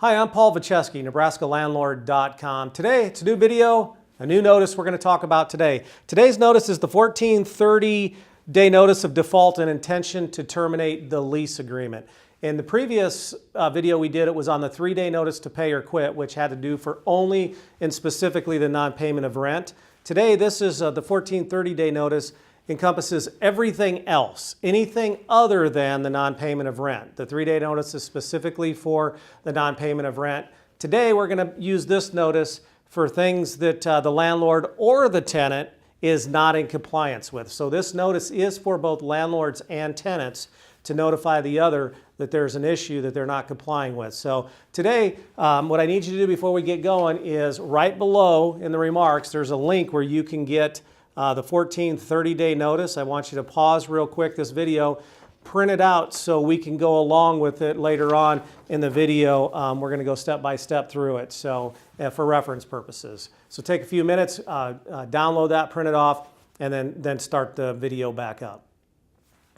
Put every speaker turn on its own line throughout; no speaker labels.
Hi, I'm Paul Vacheski, NebraskaLandlord.com. Today, it's a new video, a new notice we're going to talk about today. Today's notice is the 1430-day notice of default and intention to terminate the lease agreement. In the previous video we did, it was on the 3-day notice to pay or quit, which had to do for only and specifically the non-payment of rent. Today, this is the 1430-day notice encompasses everything else, anything other than the non-payment of rent. The 3-day notice is specifically for the non-payment of rent. Today, we're going to use this notice for things that the landlord or the tenant is not in compliance with. So this notice is for both landlords and tenants to notify the other that there's an issue that they're not complying with. So today, what I need you to do before we get going is right below in the remarks, there's a link where you can get the 1430-day notice. I want you to pause real quick this video, print it out so we can go along with it later on in the video. We're going to go step by step through it, so for reference purposes. So take a few minutes, download that, print it off, and then start the video back up.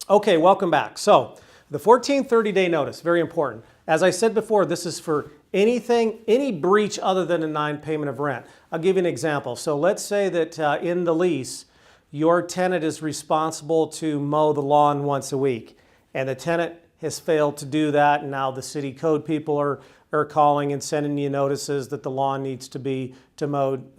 Okay, welcome back. So the 1430-day notice, very important. As I said before, this is for any breach other than a non-payment of rent. I'll give you an example. So let's say that in the lease, your tenant is responsible to mow the lawn once a week, and the tenant has failed to do that, and now the city code people are calling and sending you notices that the lawn needs to be mowed,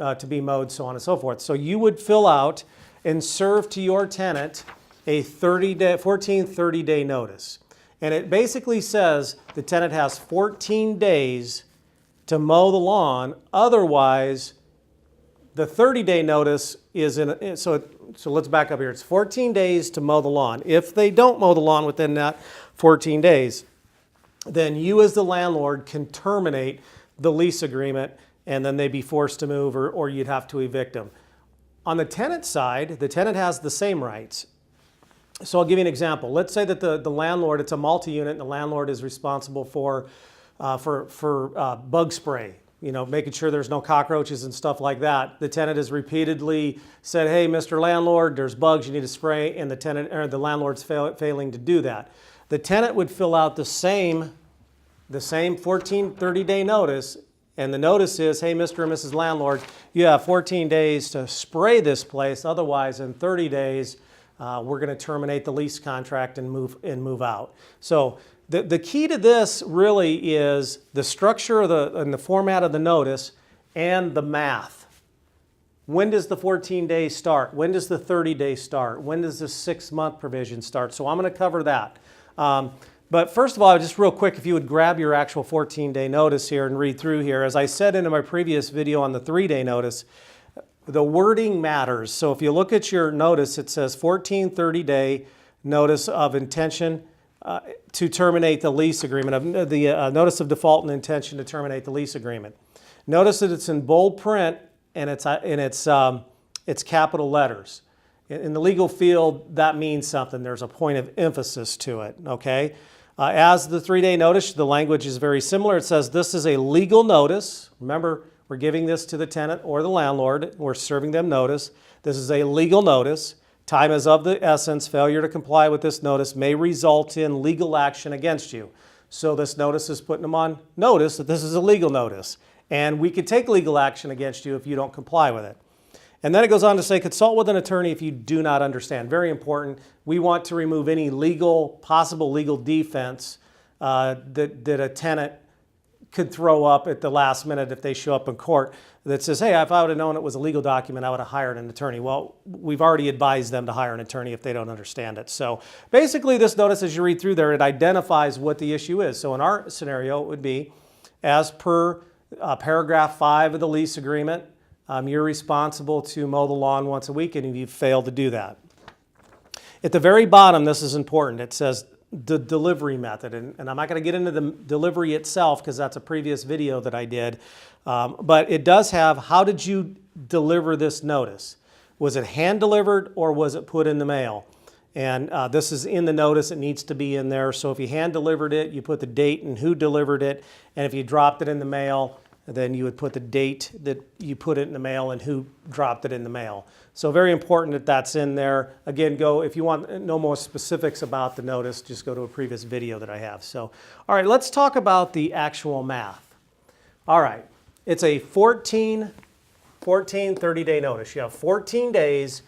so on and so forth. So you would fill out and serve to your tenant a 1430-day notice. And it basically says the tenant has 14 days to mow the lawn. Otherwise, the 30-day notice is so let's back up here. It's 14 days to mow the lawn. If they don't mow the lawn within that 14 days, then you as the landlord can terminate the lease agreement, and then they'd be forced to move, or you'd have to evict them. On the tenant side, the tenant has the same rights. So I'll give you an example. Let's say that the landlord, it's a multi-unit, and the landlord is responsible for bug spray, making sure there's no cockroaches and stuff like that. The tenant has repeatedly said, "Hey, Mr. Landlord, there's bugs, you need to spray," and the landlord's failing to do that. The tenant would fill out the same 1430-day notice, and the notice is, "Hey, Mr. and Mrs. Landlord, you have 14 days to spray this place. Otherwise, in 30 days, we're going to terminate the lease contract and move out." So the key to this really is the structure and the format of the notice and the math. When does the 14 days start? When does the 30 days start? When does the 6-month provision start? So I'm going to cover that. But first of all, just real quick, if you would grab your actual 14-day notice here and read through here. As I said in my previous video on the 3-day notice, the wording matters. So if you look at your notice, it says 1430-day notice of intention to terminate the lease agreement, the notice of default and intention to terminate the lease agreement. Notice that it's in bold print and it's capital letters. In the legal field, that means something. There's a point of emphasis to it, okay? As the 3-day notice, the language is very similar. It says this is a legal notice. Remember, we're giving this to the tenant or the landlord. We're serving them notice. This is a legal notice. Time is of the essence. Failure to comply with this notice may result in legal action against you. So this notice is putting them on notice that this is a legal notice. And we could take legal action against you if you don't comply with it. And then it goes on to say, consult with an attorney if you do not understand. Very important. We want to remove any possible legal defense that a tenant could throw up at the last minute if they show up in court that says, "Hey, if I would have known it was a legal document, I would have hired an attorney." Well, we've already advised them to hire an attorney if they don't understand it. So basically this notice, as you read through there, it identifies what the issue is. So in our scenario, it would be, as per paragraph 5 of the lease agreement, you're responsible to mow the lawn once a week, and you've failed to do that. At the very bottom, this is important. It says the delivery method, and I'm not going to get into the delivery itself because that's a previous video that I did, but it does have, how did you deliver this notice? Was it hand delivered or was it put in the mail? And this is in the notice. It needs to be in there. So if you hand delivered it, you put the date and who delivered it, and if you dropped it in the mail, then you would put the date that you put it in the mail and who dropped it in the mail. So very important that that's in there. Again, if you want to know more specifics about the notice, just go to a previous video that I have. So, all right, let's talk about the actual math. All right. It's a 30-day notice. You have 14 days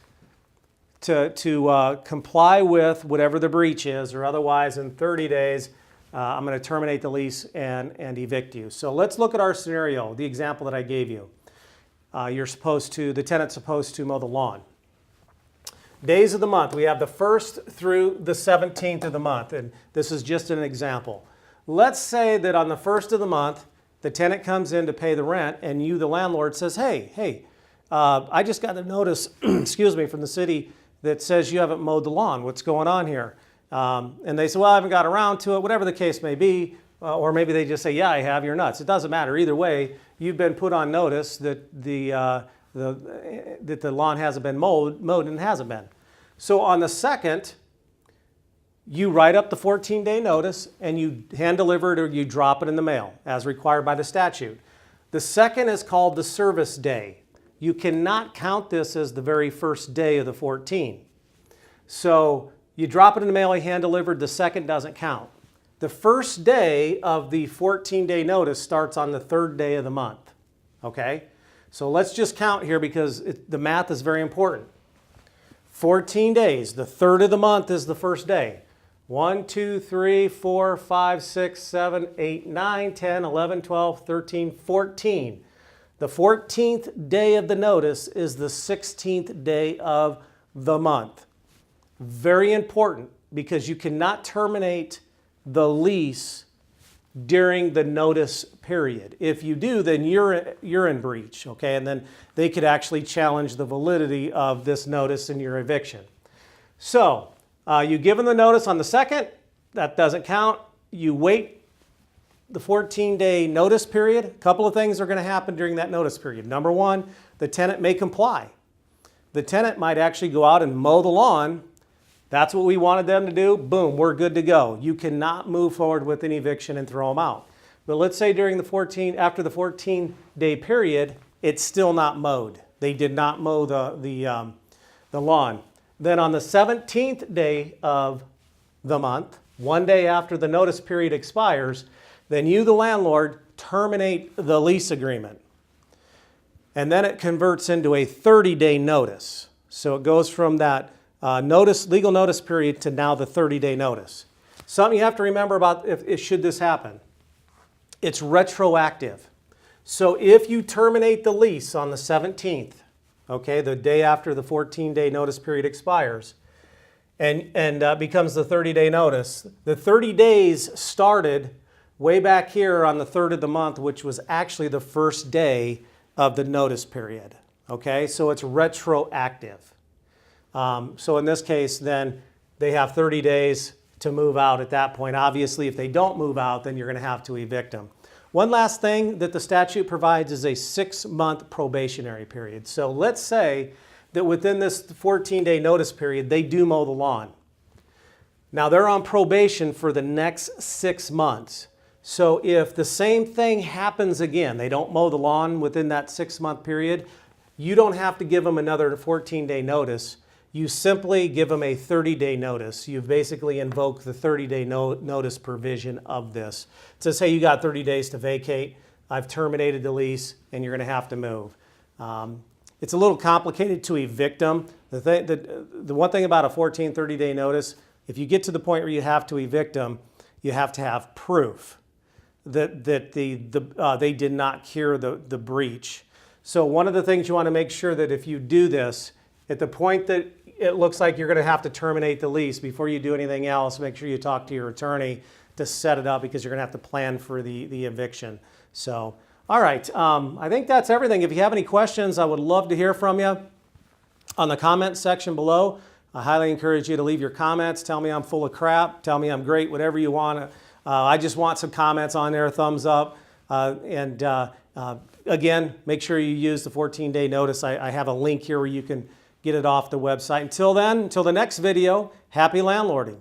to comply with whatever the breach is, or otherwise in 30 days, I'm going to terminate the lease and evict you. So let's look at our scenario, the example that I gave you. The tenant's supposed to mow the lawn. Days of the month, we have the 1st through the 17th of the month, and this is just an example. Let's say that on the 1st of the month, the tenant comes in to pay the rent, and you, the landlord, says, hey, I just got a notice, excuse me, from the city that says you haven't mowed the lawn. What's going on here? And they say, well, I haven't got around to it, whatever the case may be. Or maybe they just say, yeah, I have, you're nuts. It doesn't matter. Either way, you've been put on notice that the lawn hasn't been mowed and it hasn't been. So on the 2nd, you write up the 14-day notice and you hand deliver it or you drop it in the mail as required by the statute. The 2nd is called the service day. You cannot count this as the very first day of the 14. So you drop it in the mail, you hand delivered, the 2nd doesn't count. The first day of the 14-day notice starts on the 3rd day of the month, okay? So let's just count here because the math is very important. 14 days, the 3rd of the month is the first day. 1, 2, 3, 4, 5, 6, 7, 8, 9, 10, 11, 12, 13, 14. The 14th day of the notice is the 16th day of the month. Very important because you cannot terminate the lease during the notice period. If you do, then you're in breach, okay? And then they could actually challenge the validity of this notice in your eviction. So you give them the notice on the 2nd, that doesn't count. You wait the 14-day notice period. A couple of things are going to happen during that notice period. Number one, the tenant may comply. The tenant might actually go out and mow the lawn. That's what we wanted them to do. Boom, we're good to go. You cannot move forward with an eviction and throw them out. But let's say after the 14-day period, it's still not mowed. They did not mow the lawn. Then on the 17th day of the month, one day after the notice period expires, then you, the landlord, terminate the lease agreement. And then it converts into a 30-day notice. So it goes from that legal notice period to now the 30-day notice. Something you have to remember about should this happen. It's retroactive. So if you terminate the lease on the 17th, okay, the day after the 14-day notice period expires, and becomes the 30-day notice, the 30 days started way back here on the 3rd of the month, which was actually the first day of the notice period. Okay, so it's retroactive. So in this case, then they have 30 days to move out at that point. Obviously, if they don't move out, then you're going to have to evict them. One last thing that the statute provides is a 6-month probationary period. So let's say that within this 14-day notice period, they do mow the lawn. Now they're on probation for the next 6 months. So if the same thing happens again, they don't mow the lawn within that 6-month period, you don't have to give them another 14-day notice. You simply give them a 30-day notice. You've basically invoked the 30-day notice provision of this. It says, hey, you got 30 days to vacate. I've terminated the lease, and you're going to have to move. It's a little complicated to evict them. The one thing about a 30-day notice, if you get to the point where you have to evict them, you have to have proof that they did not cure the breach. So one of the things you want to make sure that if you do this, at the point that it looks like you're going to have to terminate the lease, before you do anything else, make sure you talk to your attorney to set it up because you're going to have to plan for the eviction. So, all right, I think that's everything. If you have any questions, I would love to hear from you on the comment section below. I highly encourage you to leave your comments. Tell me I'm full of crap. Tell me I'm great, whatever you want. I just want some comments on there, thumbs up. Again, make sure you use the 14-day notice. I have a link here where you can get it off the website. Until then, until the next video, happy landlording.